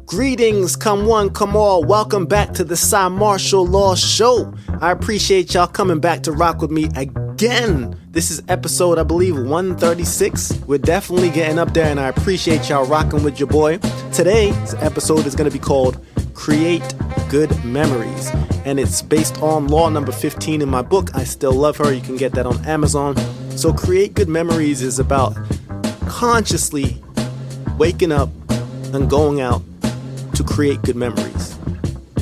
Greetings, come one, come all. Welcome back to the Cymarshall Law Show. I appreciate y'all coming back to rock with me again. This is episode, I believe, 136. We're definitely getting up there, and I appreciate y'all rocking with your boy. Today's episode is going to be called Create Good Memories, and it's based on law number 15 in my book, I Still Love Her. You can get that on Amazon. So Create Good Memories is about consciously waking up and going out to create good memories,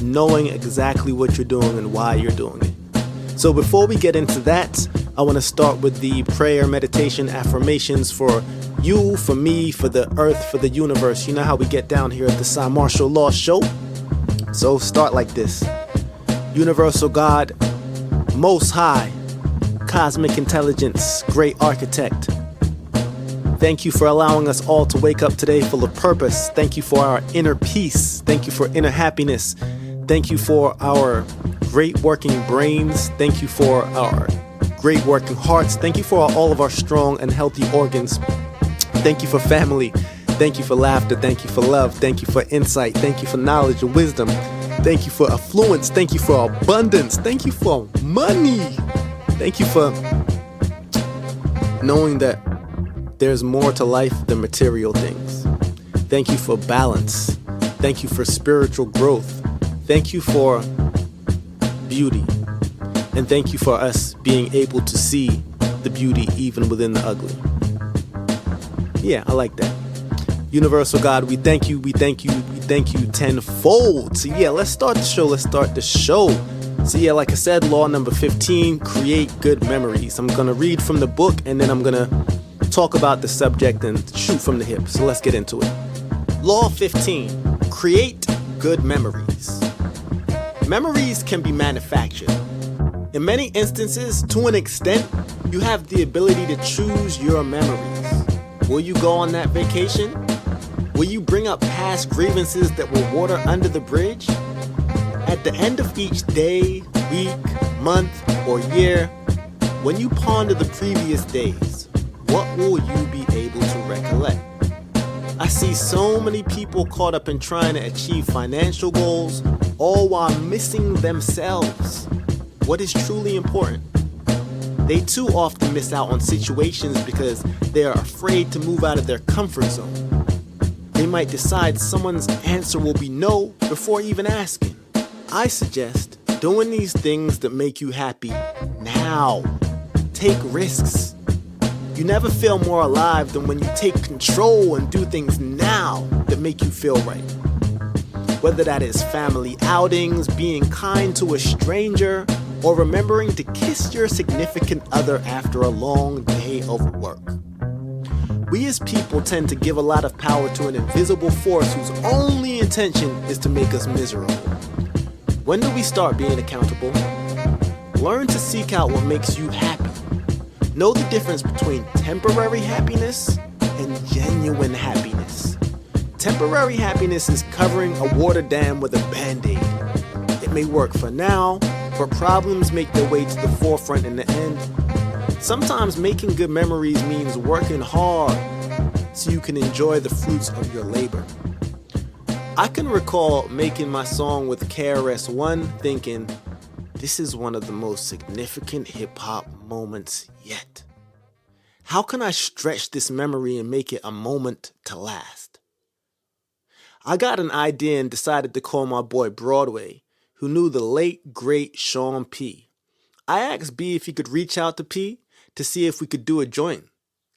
knowing exactly what you're doing and why you're doing it. So before we get into that, I want to start with the prayer, meditation, affirmations for you, for me, for the earth, for the universe. You know how we get down here at the Cymarshall Law Show. So start like this. Universal God, Most High, Cosmic Intelligence, Great Architect, thank you for allowing us all to wake up today full of purpose. Thank you for our inner peace. Thank you for inner happiness. Thank you for our great working brains. Thank you for our great working hearts. Thank you for all of our strong and healthy organs. Thank you for family. Thank you for laughter. Thank you for love. Thank you for insight. Thank you for knowledge and wisdom. Thank you for affluence. Thank you for abundance. Thank you for money. Thank you for knowing that there's more to life than material things. Thank you for balance. Thank you for spiritual growth. Thank you for beauty. And thank you for us being able to see the beauty even within the ugly. Yeah, I like that. Universal God, we thank you, we thank you, we thank you tenfold. So yeah, let's start the show. So yeah, like I said, law number 15, create good memories. I'm going to read from the book and then I'm going to talk about the subject and shoot from the hip. So let's get into it. Law 15, create good memories. Memories can be manufactured. In many instances, to an extent, you have the ability to choose your memories. Will you go on that vacation? Will you bring up past grievances that will water under the bridge? At the end of each day, week, month, or year, when you ponder the previous days, what will you be able to recollect? I see so many people caught up in trying to achieve financial goals, all while missing themselves. What is truly important? They too often miss out on situations because they are afraid to move out of their comfort zone. They might decide someone's answer will be no before even asking. I suggest doing these things that make you happy now. Take risks. You never feel more alive than when you take control and do things now that make you feel right. Whether that is family outings, being kind to a stranger, or remembering to kiss your significant other after a long day of work. We as people tend to give a lot of power to an invisible force whose only intention is to make us miserable. When do we start being accountable? Learn to seek out what makes you happy. Know the difference between temporary happiness and genuine happiness. Temporary happiness is covering a water dam with a band-aid. It may work for now, but problems make their way to the forefront in the end. Sometimes making good memories means working hard so you can enjoy the fruits of your labor. I can recall making my song with KRS-One thinking, this is one of the most significant hip-hop moments yet. How can I stretch this memory and make it a moment to last? I got an idea and decided to call my boy Broadway, who knew the late, great Sean P. I asked B if he could reach out to P to see if we could do a joint.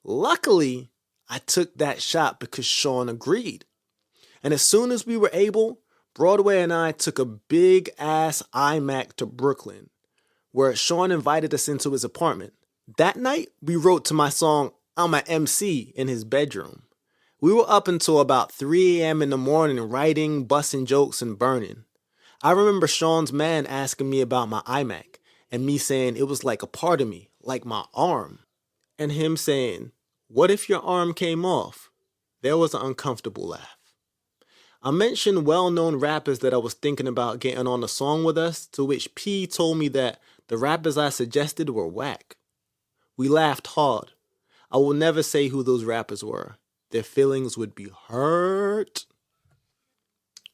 Luckily, I took that shot because Sean agreed. And as soon as we were able, Broadway and I took a big-ass iMac to Brooklyn, where Sean invited us into his apartment. That night, we wrote to my song, I'm a MC, in his bedroom. We were up until about 3 a.m. in the morning writing, busting jokes, and burning. I remember Sean's man asking me about my iMac, and me saying it was like a part of me, like my arm. And him saying, what if your arm came off? There was an uncomfortable laugh. I mentioned well-known rappers that I was thinking about getting on a song with us, to which P told me that the rappers I suggested were whack. We laughed hard. I will never say who those rappers were. Their feelings would be hurt.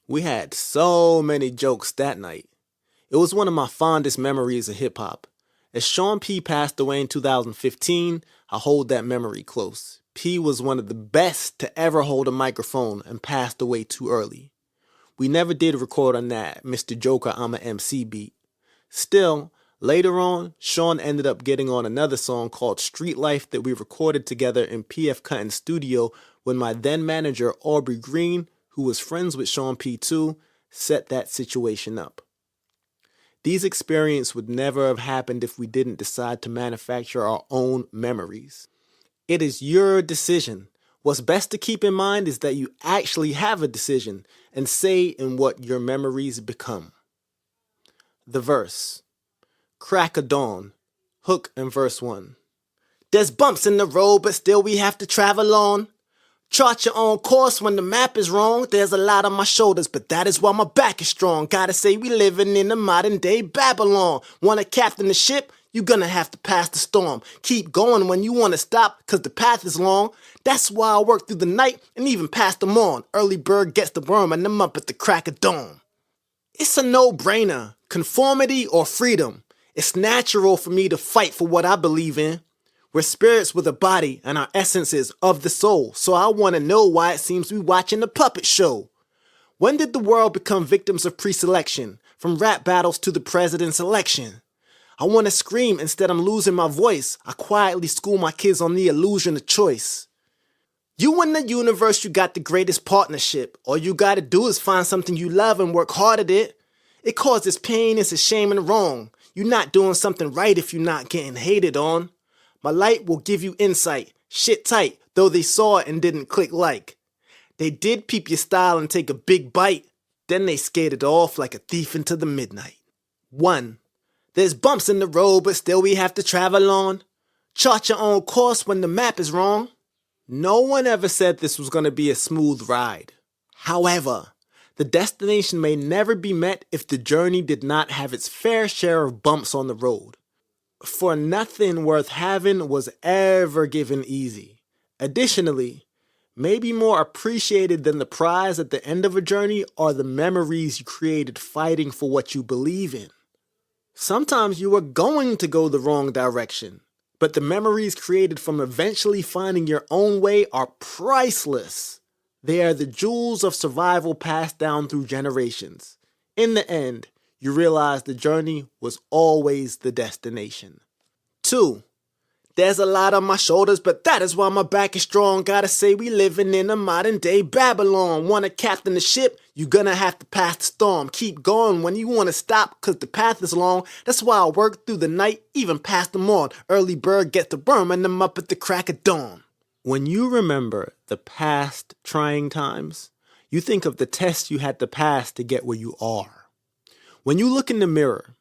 We had so many jokes that night. It was one of my fondest memories of hip hop. As Sean P passed away in 2015, I hold that memory close. P was one of the best to ever hold a microphone and passed away too early. We never did record on that Mr. Joker I'm a MC beat. Still, later on, Sean ended up getting on another song called Street Life that we recorded together in PF Cutten's studio when my then manager Aubrey Green, who was friends with Sean P too, set that situation up. These experiences would never have happened if we didn't decide to manufacture our own memories. It is your decision. What's best to keep in mind is that you actually have a decision and say in what your memories become. The verse. Crack of dawn. Hook and verse 1. There's bumps in the road, but still we have to travel on. Chart your own course when the map is wrong. There's a lot on my shoulders, but that is why my back is strong. Gotta say we living in a modern day Babylon. Wanna captain the ship? You gonna have to pass the storm. Keep going when you wanna stop, cause the path is long. That's why I work through the night and even past the morn. Early bird gets the worm and I'm up at the crack of dawn. It's a no-brainer. Conformity or freedom. It's natural for me to fight for what I believe in. We're spirits with a body and our essence is of the soul. So I want to know why it seems we watching a puppet show. When did the world become victims of pre-selection? From rap battles to the president's election. I want to scream, instead I'm losing my voice. I quietly school my kids on the illusion of choice. You and the universe, you got the greatest partnership. All you gotta do is find something you love and work hard at it. It causes pain, it's a shame and wrong. You're not doing something right if you're not getting hated on. My light will give you insight. Shit tight, though they saw it and didn't click like. They did peep your style and take a big bite. Then they skated off like a thief into the midnight. 1. There's bumps in the road, but still we have to travel on. Chart your own course when the map is wrong. No one ever said this was going to be a smooth ride. However, the destination may never be met if the journey did not have its fair share of bumps on the road. For nothing worth having was ever given easy. Additionally, maybe more appreciated than the prize at the end of a journey are the memories you created fighting for what you believe in. Sometimes you are going to go the wrong direction, but the memories created from eventually finding your own way are priceless. They are the jewels of survival passed down through generations. In the end, you realize the journey was always the destination. 2. There's a lot on my shoulders, but that is why my back is strong. Gotta say we living in a modern day Babylon. Wanna captain the ship? You gonna have to pass the storm. Keep going when you wanna stop, cause the path is long. That's why I work through the night, even past the morn. Early bird gets the worm and I'm up at the crack of dawn. When you remember the past trying times, you think of the tests you had to pass to get where you are. When you look in the mirror,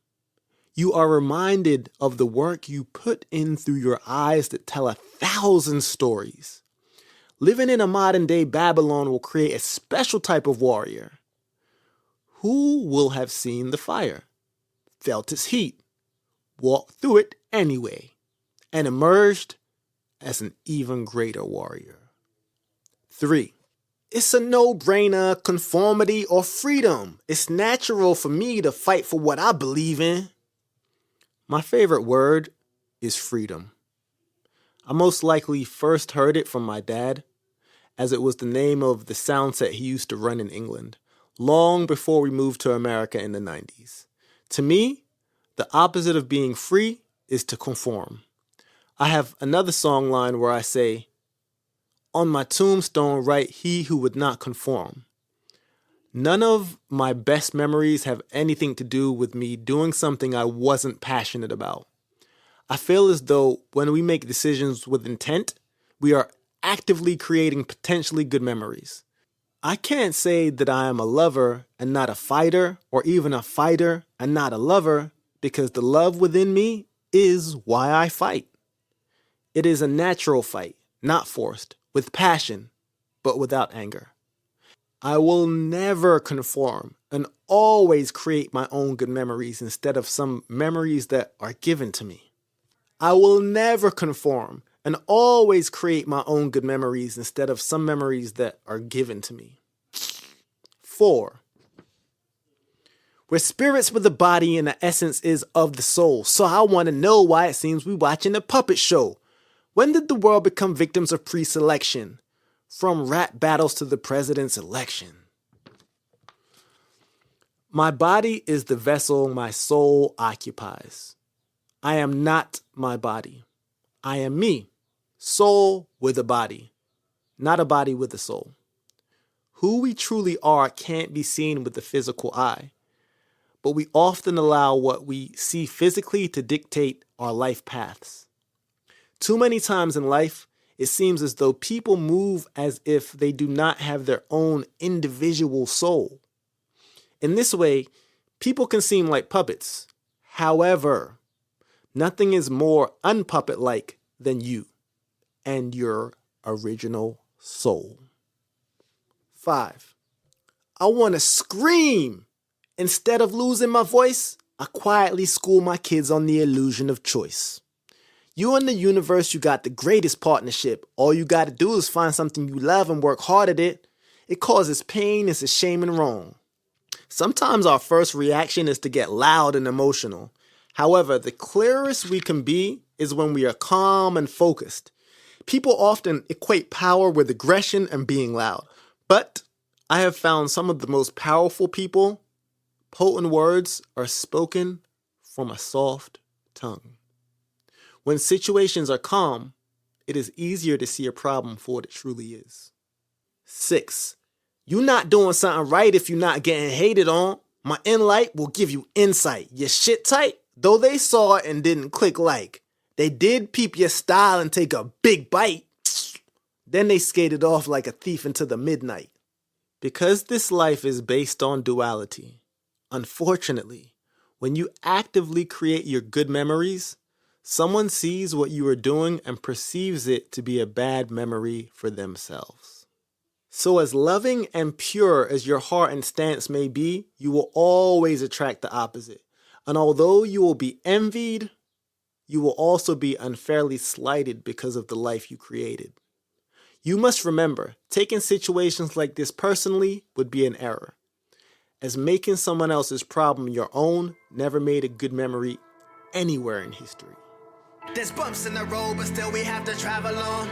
you are reminded of the work you put in through your eyes that tell 1,000 stories. Living in a modern day Babylon will create a special type of warrior who will have seen the fire, felt its heat, walked through it anyway, and emerged as an even greater warrior. 3. It's a no-brainer, conformity or freedom. It's natural for me to fight for what I believe in. My favorite word is freedom. I most likely first heard it from my dad, as it was the name of the sound set he used to run in England, long before we moved to America in the 90s. To me, the opposite of being free is to conform. I have another song line where I say, "On my tombstone write he who would not conform." None of my best memories have anything to do with me doing something I wasn't passionate about. I feel as though when we make decisions with intent, we are actively creating potentially good memories. I can't say that I am a lover and not a fighter, or even a fighter and not a lover, because the love within me is why I fight. It is a natural fight, not forced, with passion, but without anger. I will never conform and always create my own good memories instead of some memories that are given to me. I will never conform and always create my own good memories instead of some memories that are given to me. 4. We're spirits with a body and the essence is of the soul. So I want to know why it seems we watching a puppet show. When did the world become victims of pre-selection? From rap battles to the president's election. My body is the vessel my soul occupies. I am not my body. I am me, soul with a body, not a body with a soul. Who we truly are can't be seen with the physical eye, but we often allow what we see physically to dictate our life paths. Too many times in life, it seems as though people move as if they do not have their own individual soul. In this way, people can seem like puppets. However, nothing is more unpuppet-like than you and your original soul. 5. I want to scream. Instead of losing my voice, I quietly school my kids on the illusion of choice. You and the universe, you got the greatest partnership. All you got to do is find something you love and work hard at it. It causes pain, it's a shame and wrong. Sometimes our first reaction is to get loud and emotional. However, the clearest we can be is when we are calm and focused. People often equate power with aggression and being loud. But I have found some of the most powerful people, potent words are spoken from a soft tongue. When situations are calm, it is easier to see a problem for what it truly is. 6. You not doing something right if you're not getting hated on. My inlight will give you insight. Your shit tight, though they saw it and didn't click like. They did peep your style and take a big bite. Then they skated off like a thief into the midnight. Because this life is based on duality, unfortunately, when you actively create your good memories, someone sees what you are doing and perceives it to be a bad memory for themselves. So as loving and pure as your heart and stance may be, you will always attract the opposite. And although you will be envied, you will also be unfairly slighted because of the life you created. You must remember, taking situations like this personally would be an error, as making someone else's problem your own never made a good memory anywhere in history. There's bumps in the road, but still we have to travel on.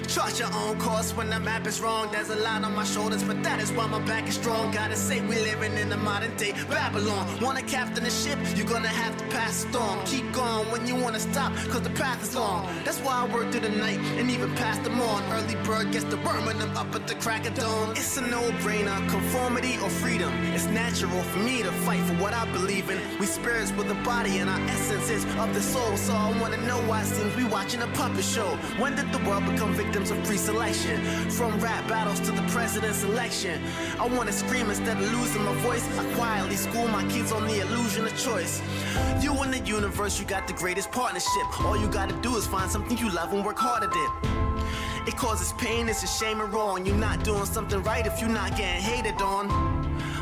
Chart your own course when the map is wrong. There's a lot on my shoulders, but that is why my back is strong. Gotta say we living in the modern day Babylon. Wanna captain a ship, you're gonna have to pass the storm. Keep going when you wanna stop, cause the path is long. That's why I work through the night and even past the morn. Early bird gets the worm and I'm up at the crack of dawn. It's a no-brainer, conformity or freedom. It's natural for me to fight for what I believe in. We spirits with a body and our essence is of the soul. So I wanna know why it seems we watching a puppet show. When did the world become victims of pre-selection? From rap battles to the president's election. I wanna scream instead of losing my voice. I quietly school my kids on the illusion of choice. You and the universe, you got the greatest partnership. All you gotta do is find something you love and work hard at it. It causes pain, it's a shame and wrong. You're not doing something right if you're not getting hated on.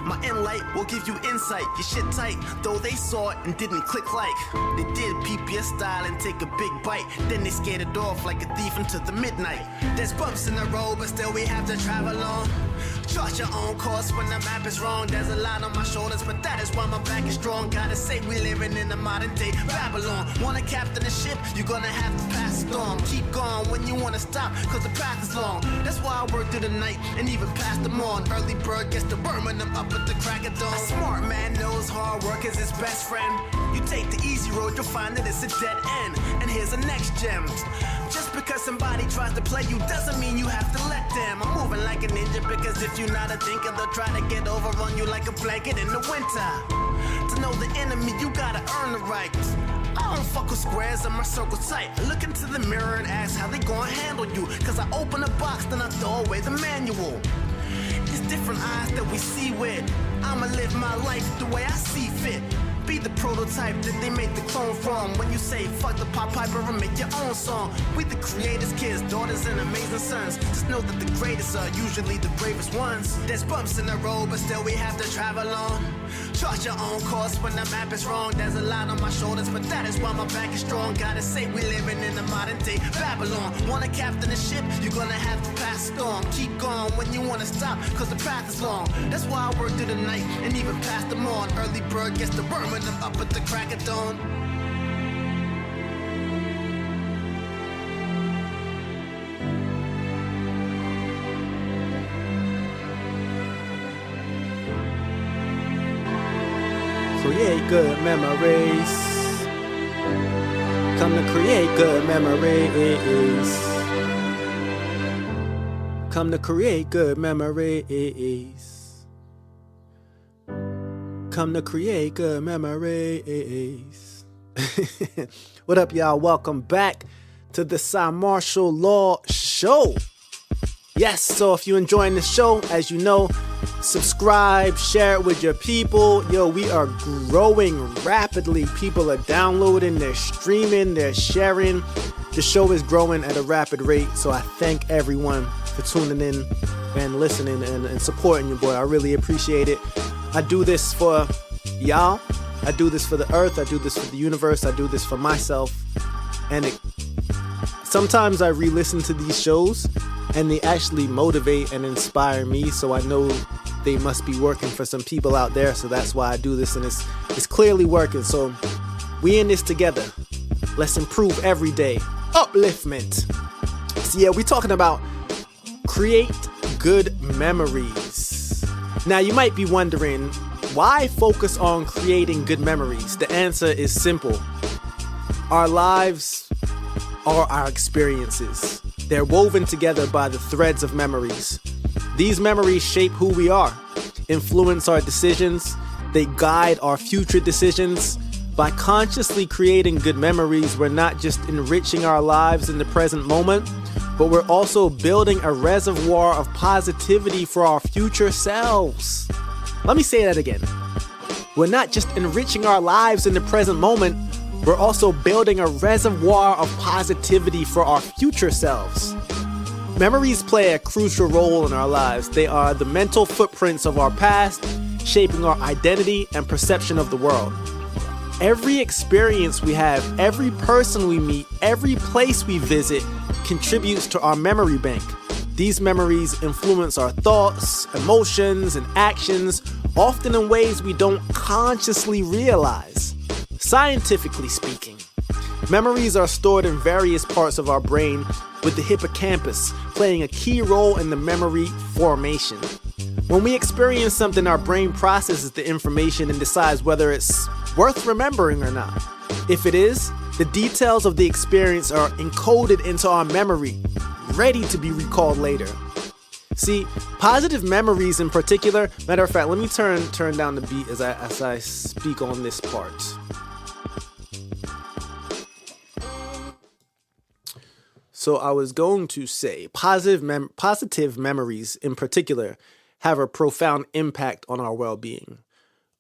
My inlight will give you insight. Your shit tight, though they saw it and didn't click like. They did peep your style and take a big bite. Then they skated off like a thief into the midnight. There's bumps in the road, but still we have to travel on. Chart your own course when the map is wrong. There's a lot on my shoulders, but that is why my back is strong. Gotta say we living in the modern day Babylon. Wanna captain a ship, you're gonna have to pass the storm. Keep going when you wanna stop, cause the path is long. That's why I work through the night and even past the morn. Early bird gets the worm and I'm up at the crack of dawn. A smart man knows hard work is his best friend. You take the easy road, you'll find that it's a dead end. And here's the next gem. Just because somebody tries to play you doesn't mean you have to let them. I'm moving like a ninja because if you're not a thinker, they'll try to get over on you like a blanket in the winter. To know the enemy, you gotta earn the right. I don't fuck with squares and my circle tight. I look into the mirror and ask how they gonna handle you. Cause I open the box, then I throw away the manual. It's different eyes that we see with. I'ma live my life the way I see fit. Be the prototype that they make the clone from. When you say fuck the pop piper and make your own song. We the creators, kids, daughters, and amazing sons. Just know that the greatest are usually the bravest ones. There's bumps in the road, but still we have to travel on. Chart your own course when the map is wrong. There's a lot on my shoulders, but that is why my back is strong. Gotta say we living in the modern day Babylon. Wanna captain the ship, you're gonna have to pass the storm. Keep going when you wanna stop, cause the path is long. That's why I work through the night and even past the morn. Early bird gets the worm and I'm up at the crack of dawn. Create good memories. Come to create good memories. Come to create good memories. Come to create good memories. What up, y'all? Welcome back to the Cymarshall Law Show. Yes, so if you're enjoying the show, as you know, subscribe, share it with your people. Yo, we are growing rapidly. People are downloading, they're streaming, they're sharing. The show is growing at a rapid rate, so I thank everyone for tuning in and listening and supporting your boy. I really appreciate it. I do this for y'all. I do this for the earth. I do this for the universe. I do this for myself. And sometimes I re-listen to these shows and they actually motivate and inspire me, so I know they must be working for some people out there. So that's why I do this, and it's clearly working. So we in this together. Let's improve every day. Upliftment. So yeah, we're talking about create good memories. Now you might be wondering, why focus on creating good memories? The answer is simple. Our lives are our experiences. They're woven together by the threads of memories. These memories shape who we are, influence our decisions, they guide our future decisions. By consciously creating good memories, we're not just enriching our lives in the present moment, but we're also building a reservoir of positivity for our future selves. Let me say that again. We're not just enriching our lives in the present moment, we're also building a reservoir of positivity for our future selves. Memories play a crucial role in our lives. They are the mental footprints of our past, shaping our identity and perception of the world. Every experience we have, every person we meet, every place we visit contributes to our memory bank. These memories influence our thoughts, emotions, and actions, often in ways we don't consciously realize. Scientifically speaking, memories are stored in various parts of our brain, with the hippocampus playing a key role in the memory formation. When we experience something, our brain processes the information and decides whether it's worth remembering or not. If it is, the details of the experience are encoded into our memory, ready to be recalled later. See, positive memories in particular, matter of fact, let me turn down the beat as I speak on this part. So I was going to say positive memories in particular have a profound impact on our well-being.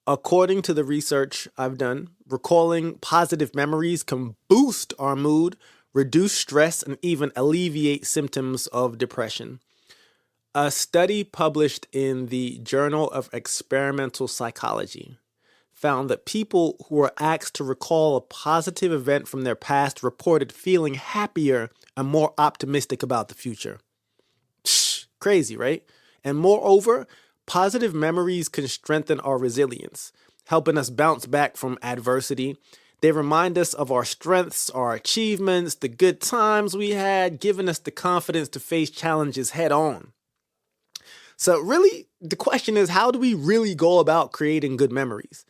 According to the research I've done, recalling positive memories can boost our mood, reduce stress, and even alleviate symptoms of depression. A study published in the Journal of Experimental Psychology found that people who were asked to recall a positive event from their past reported feeling happier and more optimistic about the future. Crazy, right? And moreover, positive memories can strengthen our resilience, helping us bounce back from adversity. They remind us of our strengths, our achievements, the good times we had, giving us the confidence to face challenges head on. So really, the question is, how do we really go about creating good memories?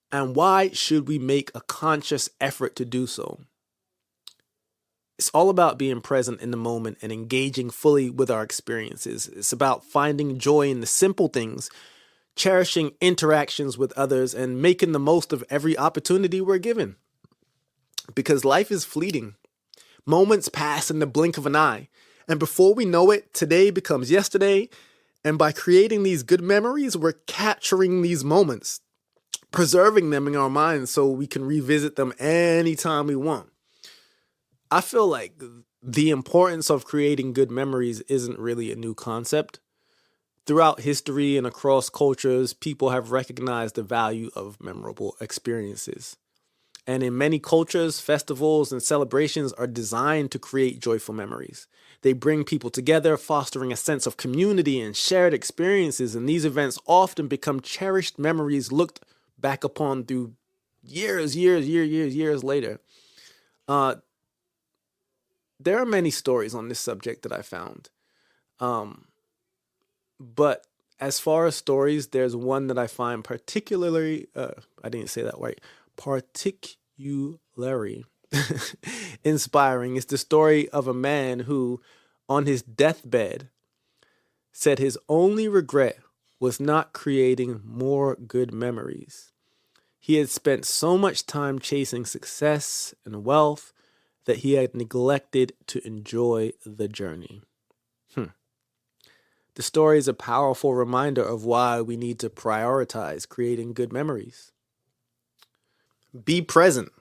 And why should we make a conscious effort to do so? It's all about being present in the moment and engaging fully with our experiences. It's about finding joy in the simple things, cherishing interactions with others, and making the most of every opportunity we're given. Because life is fleeting. Moments pass in the blink of an eye. And before we know it, today becomes yesterday. And by creating these good memories, we're capturing these moments, preserving them in our minds so we can revisit them anytime we want. I feel like the importance of creating good memories isn't really a new concept. Throughout history and across cultures, people have recognized the value of memorable experiences. And in many cultures, festivals and celebrations are designed to create joyful memories. They bring people together, fostering a sense of community and shared experiences. And these events often become cherished memories looked back upon through years later. There are many stories on this subject that I found. But as far as stories, there's one that I find particularly, I didn't say that right, particularly inspiring. It's the story of a man who, on his deathbed, said his only regret was not creating more good memories. He had spent so much time chasing success and wealth that he had neglected to enjoy the journey. The story is a powerful reminder of why we need to prioritize creating good memories. Be present.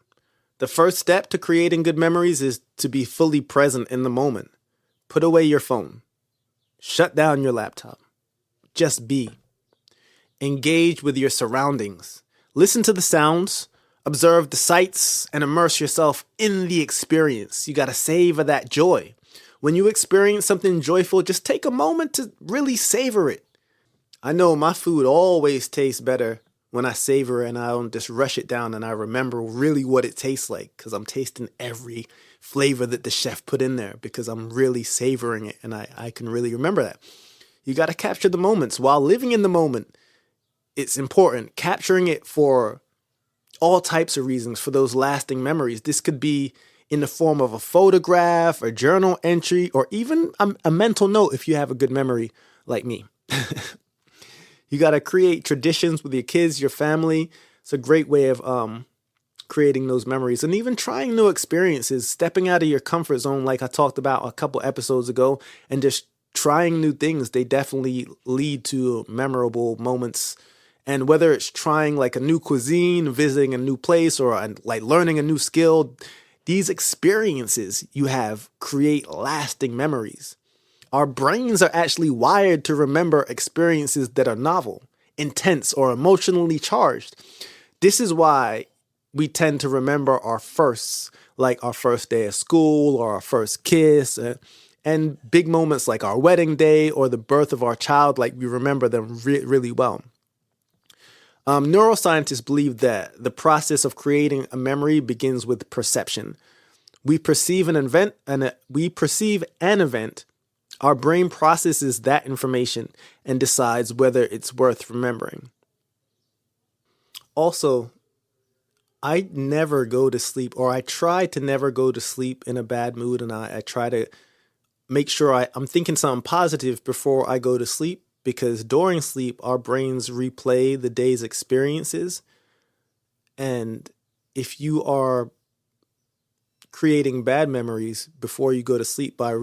The first step to creating good memories is to be fully present in the moment. Put away your phone. Shut down your laptop. Just be. Engage with your surroundings. Listen to the sounds, observe the sights, and immerse yourself in the experience. You got to savor that joy. When you experience something joyful, just take a moment to really savor it. I know my food always tastes better when I savor it and I don't just rush it down and I remember really what it tastes like because I'm tasting every flavor that the chef put in there because I'm really savoring it and I can really remember that. You got to capture the moments while living in the moment. It's important. Capturing it for all types of reasons, for those lasting memories. This could be in the form of a photograph, a journal entry, or even a mental note if you have a good memory like me. You got to create traditions with your kids, your family. It's a great way of creating those memories and even trying new experiences, stepping out of your comfort zone like I talked about a couple episodes ago and just trying new things. They definitely lead to memorable moments. And whether it's trying like a new cuisine, visiting a new place, or like learning a new skill, these experiences you have create lasting memories. Our brains are actually wired to remember experiences that are novel, intense, or emotionally charged. This is why we tend to remember our firsts, like our first day of school or our first kiss, and big moments like our wedding day or the birth of our child, like we remember them really well. Neuroscientists believe that the process of creating a memory begins with perception. We perceive an event, our brain processes that information and decides whether it's worth remembering. Also, I never go to sleep, or I try to never go to sleep in a bad mood, and I try to make sure I'm thinking something positive before I go to sleep. Because during sleep, our brains replay the day's experiences. And if you are creating bad memories before you go to sleep by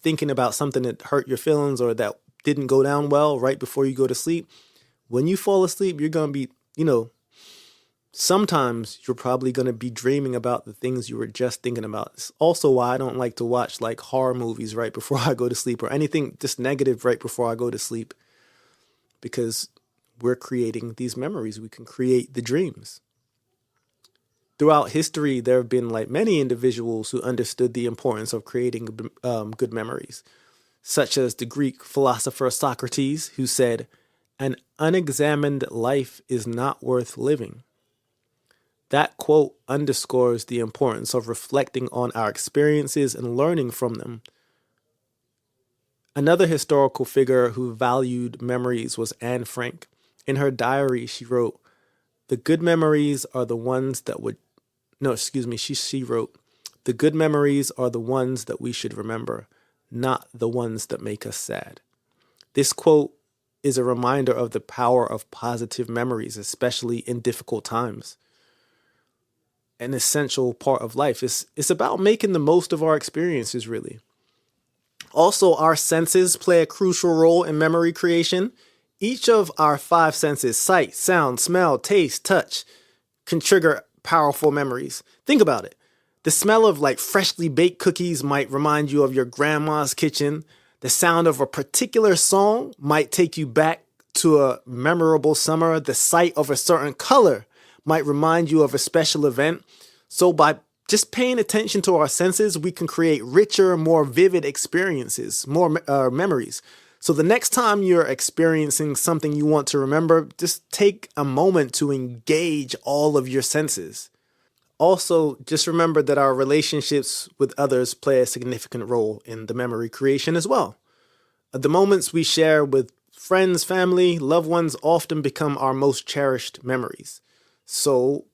thinking about something that hurt your feelings or that didn't go down well right before you go to sleep, when you fall asleep, you're going to be, sometimes you're probably going to be dreaming about the things you were just thinking about. It's also why I don't like to watch like horror movies right before I go to sleep or anything just negative right before I go to sleep, because we're creating these memories. We can create the dreams. Throughout history, there have been like many individuals who understood the importance of creating good memories, such as the Greek philosopher Socrates, who said, "An unexamined life is not worth living." That quote underscores the importance of reflecting on our experiences and learning from them. Another historical figure who valued memories was Anne Frank. In her diary, she wrote, "The good memories are the ones that would..." No, excuse me. She wrote, "The good memories are the ones that we should remember, not the ones that make us sad." This quote is a reminder of the power of positive memories, especially in difficult times. An essential part of life. It's about making the most of our experiences, really. Also, our senses play a crucial role in memory creation. Each of our 5 senses, sight, sound, smell, taste, touch, can trigger powerful memories. Think about it. The smell of like freshly baked cookies might remind you of your grandma's kitchen. The sound of a particular song might take you back to a memorable summer. The sight of a certain color might remind you of a special event. So by just paying attention to our senses, we can create richer, more vivid experiences, more memories. So the next time you're experiencing something you want to remember, just take a moment to engage all of your senses. Also, just remember that our relationships with others play a significant role in the memory creation as well. The moments we share with friends, family, loved ones often become our most cherished memories. So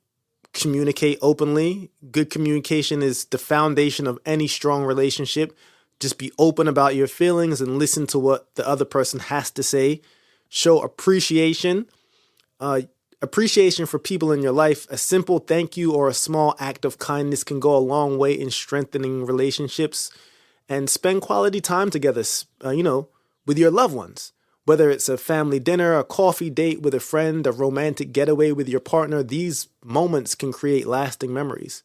communicate openly. Good communication is the foundation of any strong relationship. Just be open about your feelings and listen to what the other person has to say. Show appreciation. Appreciation for people in your life. A simple thank you or a small act of kindness can go a long way in strengthening relationships. And spend quality time together, with your loved ones. Whether it's a family dinner, a coffee date with a friend, a romantic getaway with your partner, these moments can create lasting memories.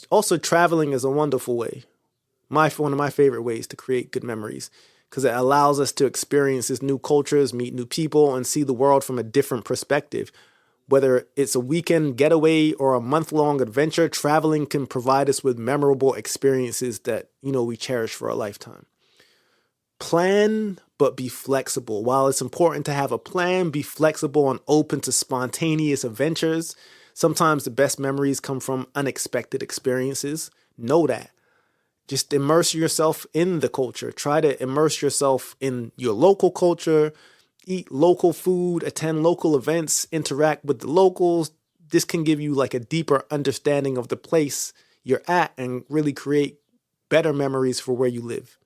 Also, traveling is a wonderful way. One of my favorite ways to create good memories, because it allows us to experience these new cultures, meet new people, and see the world from a different perspective. Whether it's a weekend getaway or a month-long adventure, traveling can provide us with memorable experiences that, we cherish for a lifetime. Plan, but be flexible. While it's important to have a plan, be flexible and open to spontaneous adventures. Sometimes the best memories come from unexpected experiences. Know that. Just immerse yourself in the culture. Try to immerse yourself in your local culture. Eat local food, attend local events, interact with the locals. This can give you like a deeper understanding of the place you're at and really create better memories for where you live.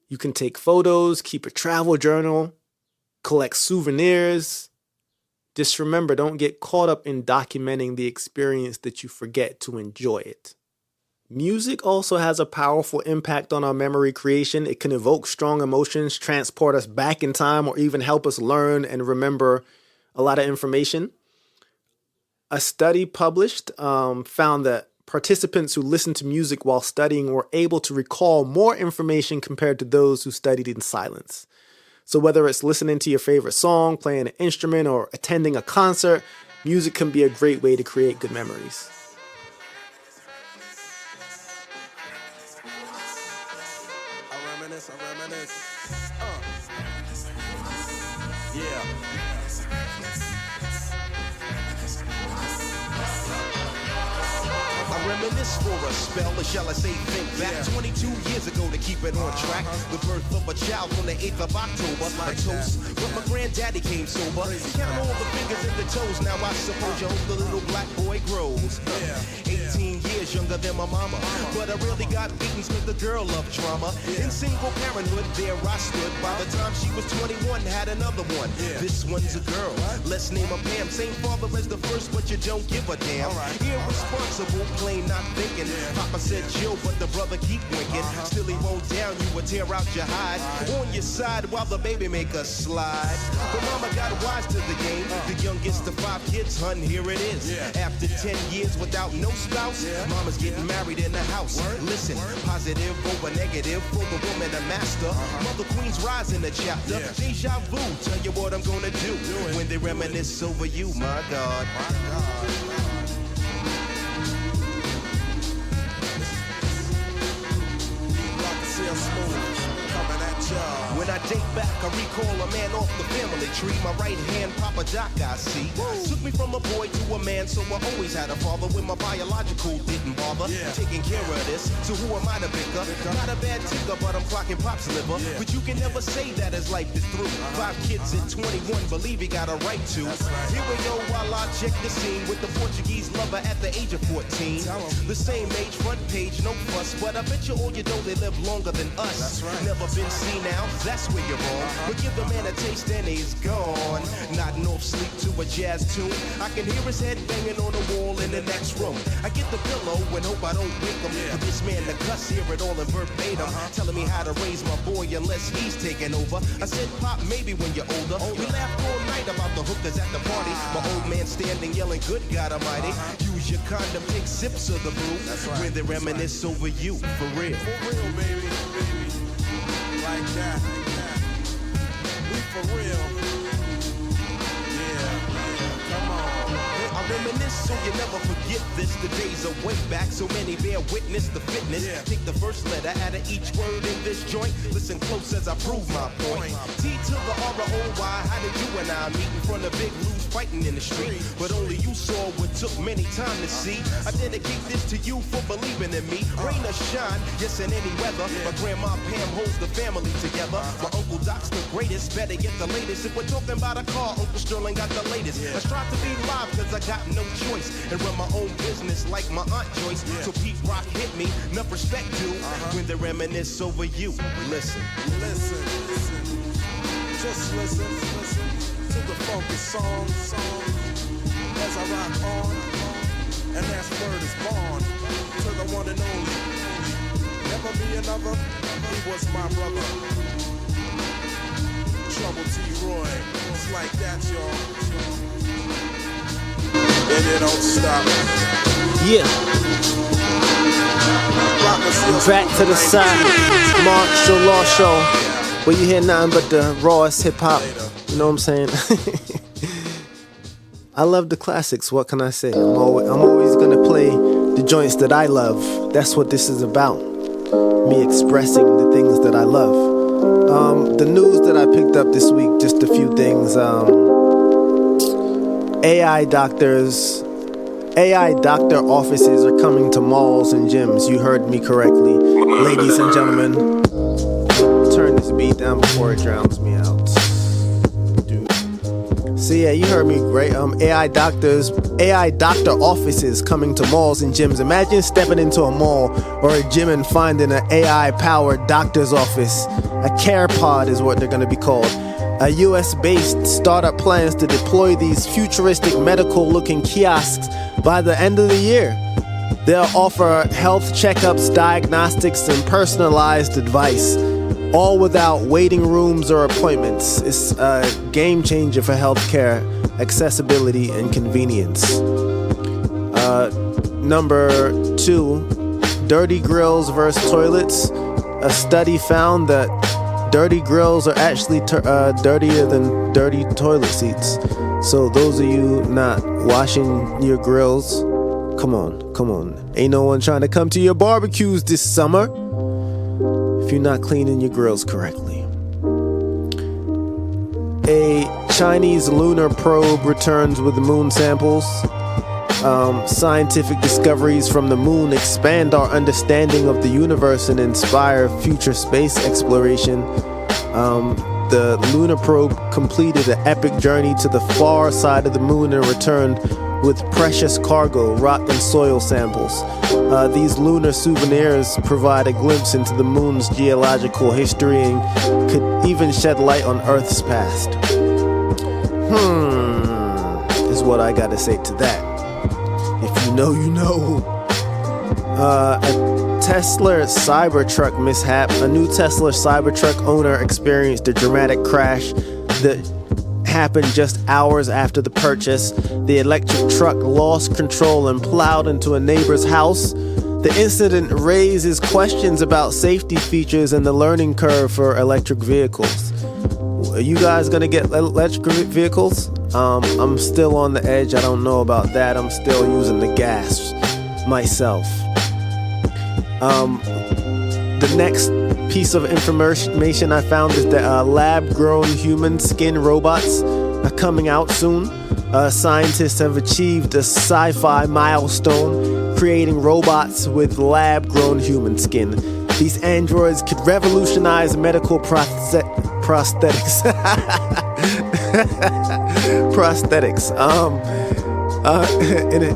You can take photos, keep a travel journal, collect souvenirs. Just remember, don't get caught up in documenting the experience that you forget to enjoy it. Music also has a powerful impact on our memory creation. It can evoke strong emotions, transport us back in time, or even help us learn and remember a lot of information. A study published found that participants who listened to music while studying were able to recall more information compared to those who studied in silence. So whether it's listening to your favorite song, playing an instrument, or attending a concert, music can be a great way to create good memories. I reminisce. Yeah. I reminisce for a spell, or shall I say think back 22 years ago to keep it on track. The birth of a child on the 8th of October. A toast, but my granddaddy came sober. Count all the fingers and the toes, now I suppose you hope the little black boy grows. 18 years younger than my mama, but I really got beaten with the girl of drama. In single parenthood, there I stood. By the time she was 21, had another one. This one's a girl, let's name her Pam. Same father as the first, but you don't give a damn. Irresponsible, plain not thinking. Papa said chill, but the brother keep winking. Still he won't down you or tear out your hide. On your side while the baby make a slide. But mama got wise to the game. The youngest of 5 kids, hun, here it is. After 10 years without no spouse, mama's getting married in the house. Listen, positive over negative, for the woman a master. Mother Queen's rise in the chapter. Deja vu, tell you what I'm gonna do when they reminisce over you, my God. When I date back, I recall a man off the family tree. My right hand, Papa Doc, I see. Took me from a boy to a man, so I always had a father when my biological didn't bother. Taking care of this, so who am I to bicker? Not a bad ticker, but I'm clocking Pop's liver. But you can never say that his life is through. 5 kids at 21, believe he got a right to. Here we go while I check the scene with the Portuguese lover at the age of 14. The same age, front page, no fuss, but I bet you all you know they live longer than us. Never been seen now, that's where you're wrong. But give the man a taste and he's gone. Nodding off sleep to a jazz tune. I can hear his head banging on the wall in the next room. I get the pillow and hope I don't wake him. For this man to cuss, hear it all in verbatim. Telling me how to raise my boy unless he's taking over. I said, Pop, maybe when you're older. We laughed all night about the hookers at the party. My old man standing yelling, good God Almighty. Use your condom, take sips of the brew. When they reminisce over you, for real. For real, baby. Like that. We for real. Yeah. Come on. I reminisce so you never forget this. The days are way back, so many bear witness the fitness. Take the first letter out of each word in this joint. Listen close as I prove my point. T to the R-O-Y, how did you and I meet in front of Big Lou's fighting in the street? But only you saw what took many time to see. I dedicate this to you for believing in me. Rain or shine, yes, in any weather. My grandma Pam holds the family together. My Uncle Doc's the greatest, better get the latest. If we're talking about a car, Uncle Sterling got the latest. I strive to be live cause I got no choice. And run my own business like my Aunt Joyce. So Pete Rock hit me, enough respect to when they reminisce over you. Listen. Just listen to the funky song as I rock on. And that's word is born to the one and only. Never be another, he was my brother. Trouble T. Roy, it's like that, y'all. And it don't stop. Yeah. Back to the Cymarshall Law Show, where you hear nothing but the rawest hip hop. You know what I'm saying? I love the classics. What can I say? I'm always gonna play the joints that I love. That's what this is about. Me expressing the things that I love. The news that I picked up this week, just a few things. AI doctor offices are coming to malls and gyms. You heard me correctly. Ladies and gentlemen, turn this beat down before it drowns me out. Dude. So yeah, you heard me right. AI doctor offices coming to malls and gyms. Imagine stepping into a mall or a gym and finding an AI-powered doctor's office. A care pod is what they're going to be called. A US-based startup plans to deploy these futuristic medical-looking kiosks by the end of the year. They'll offer health checkups, diagnostics, and personalized advice, all without waiting rooms or appointments. It's a game changer for healthcare, accessibility, and convenience. Number 2, dirty grills versus toilets. A study found that dirty grills are actually dirtier than dirty toilet seats. So those of you not washing your grills, come on. Ain't no one trying to come to your barbecues this summer if you're not cleaning your grills correctly. A Chinese lunar probe returns with moon samples. Scientific discoveries from the moon expand our understanding of the universe and inspire future space exploration. The lunar probe completed an epic journey to the far side of the moon and returned with precious cargo, rock and soil samples. These lunar souvenirs provide a glimpse into the moon's geological history and could even shed light on Earth's past. Is what I gotta say to that. If you know, you know. A Tesla Cybertruck mishap. A new Tesla Cybertruck owner experienced a dramatic crash that happened just hours after the purchase. The electric truck lost control and plowed into a neighbor's house. The incident raises questions about safety features and the learning curve for electric vehicles. Are you guys gonna get electric vehicles? I'm still on the edge. I don't know about that. I'm still using the gas myself. The next piece of information I found is that lab-grown human skin robots are coming out soon. Scientists have achieved a sci-fi milestone, creating robots with lab-grown human skin. These androids could revolutionize medical prosthetics.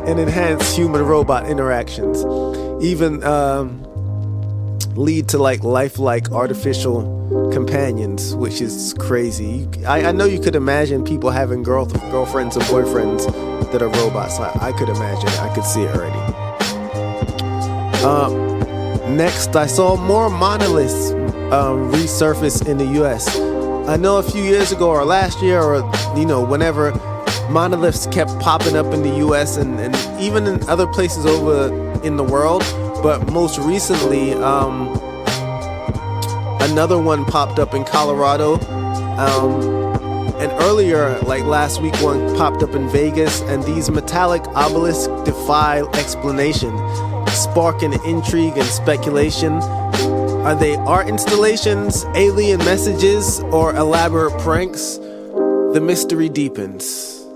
And enhance human-robot interactions. Even lead to lifelike artificial companions, which is crazy. I know you could imagine people having girlfriends and boyfriends that are robots. I could imagine it. I could see it already. Next, I saw more monoliths resurface in the US. I know a few years ago, or last year, or whenever, monoliths kept popping up in the US and even in other places over in the world. But most recently, another one popped up in Colorado. And earlier, like last week, one popped up in Vegas. And these metallic obelisks defy explanation, sparking intrigue and speculation. Are they art installations, alien messages, or elaborate pranks? The mystery deepens.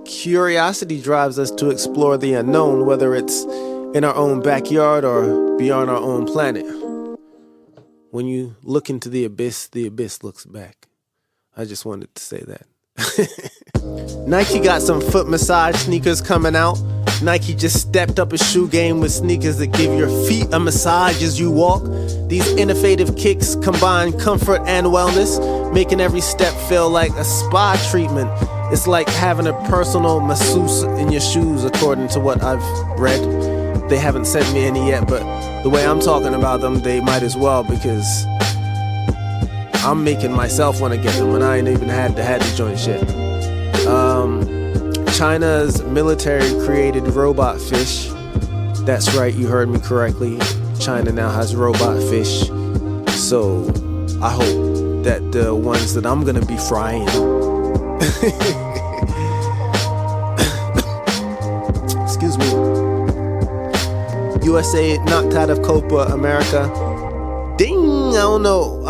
Curiosity drives us to explore the unknown, whether it's in our own backyard or beyond our own planet. When you look into the abyss looks back. I just wanted to say that. Nike got some foot massage sneakers coming out. Nike just stepped up its shoe game with sneakers that give your feet a massage as you walk. These innovative kicks combine comfort and wellness, making every step feel like a spa treatment. It's like having a personal masseuse in your shoes, according to what I've read. They haven't sent me any yet, but the way I'm talking about them, they might as well, because I'm making myself want to get them when I ain't even had the joint shit. China's military created robot fish. That's right, you heard me correctly. China now has robot fish. So I hope that the ones that I'm gonna be frying excuse me. USA knocked out of Copa America. Ding, I don't know.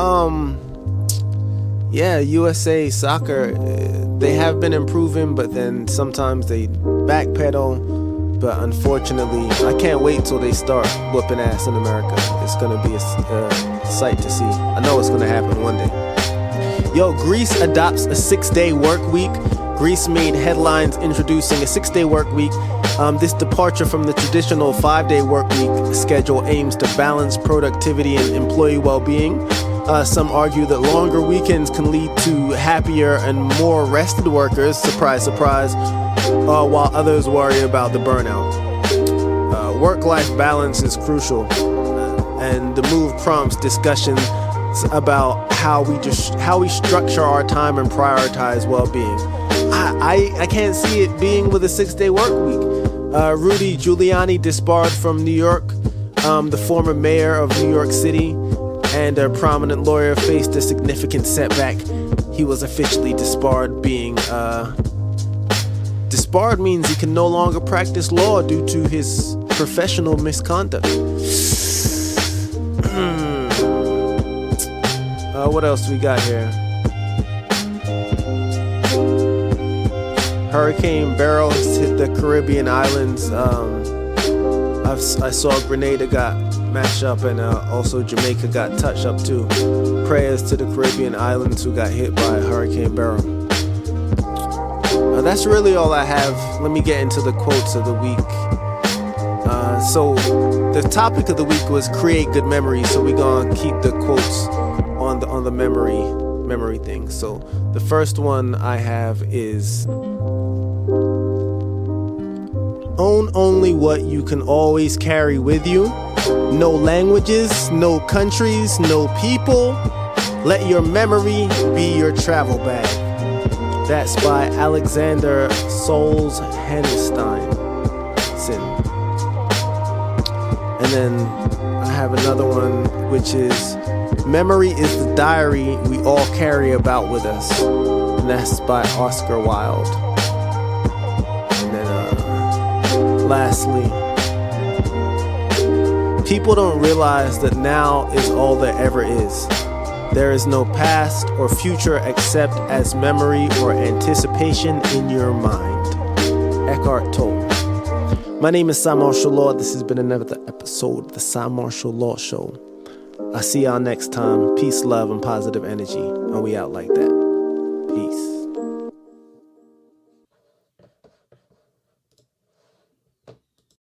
Yeah, USA soccer, they have been improving, but then sometimes they backpedal. But unfortunately, I can't wait till they start whooping ass in America. It's gonna be a sight to see. I know it's gonna happen one day. Yo, Greece adopts a 6-day work week. Greece made headlines introducing a 6-day work week. This departure from the traditional 5-day work week schedule aims to balance productivity and employee well-being. Some argue that longer weekends can lead to happier and more rested workers, surprise, surprise, while others worry about the burnout. Work-life balance is crucial, and the move prompts discussions about how we structure our time and prioritize well-being. I can't see it being with a 6-day work week. Rudy Giuliani disbarred from New York. The former mayor of New York City and a prominent lawyer faced a significant setback. He was officially disbarred. Disbarred means he can no longer practice law due to his professional misconduct. What else we got here? Hurricane Beryl hit the Caribbean islands. I saw Grenada got mashed up, and also Jamaica got touched up too. Prayers to the Caribbean islands who got hit by Hurricane Beryl. That's really all I have. Let me get into the quotes of the week. So the topic of the week was create good memories, so we're gonna keep the quotes on the memory thing. So the first one I have is: own only what you can always carry with you. No languages, no countries, no people. Let your memory be your travel bag. That's by Alexander Solzhenitsyn. And then I have another one, which is: memory is the diary we all carry about with us. And that's by Oscar Wilde. And then lastly, people don't realize that now is all there ever is. There is no past or future except as memory or anticipation in your mind. Eckhart Tolle. My name is Cymarshall Law. This has been another episode of the Cymarshall Law Show. I'll see y'all next time. Peace, love, and positive energy. And we out like that.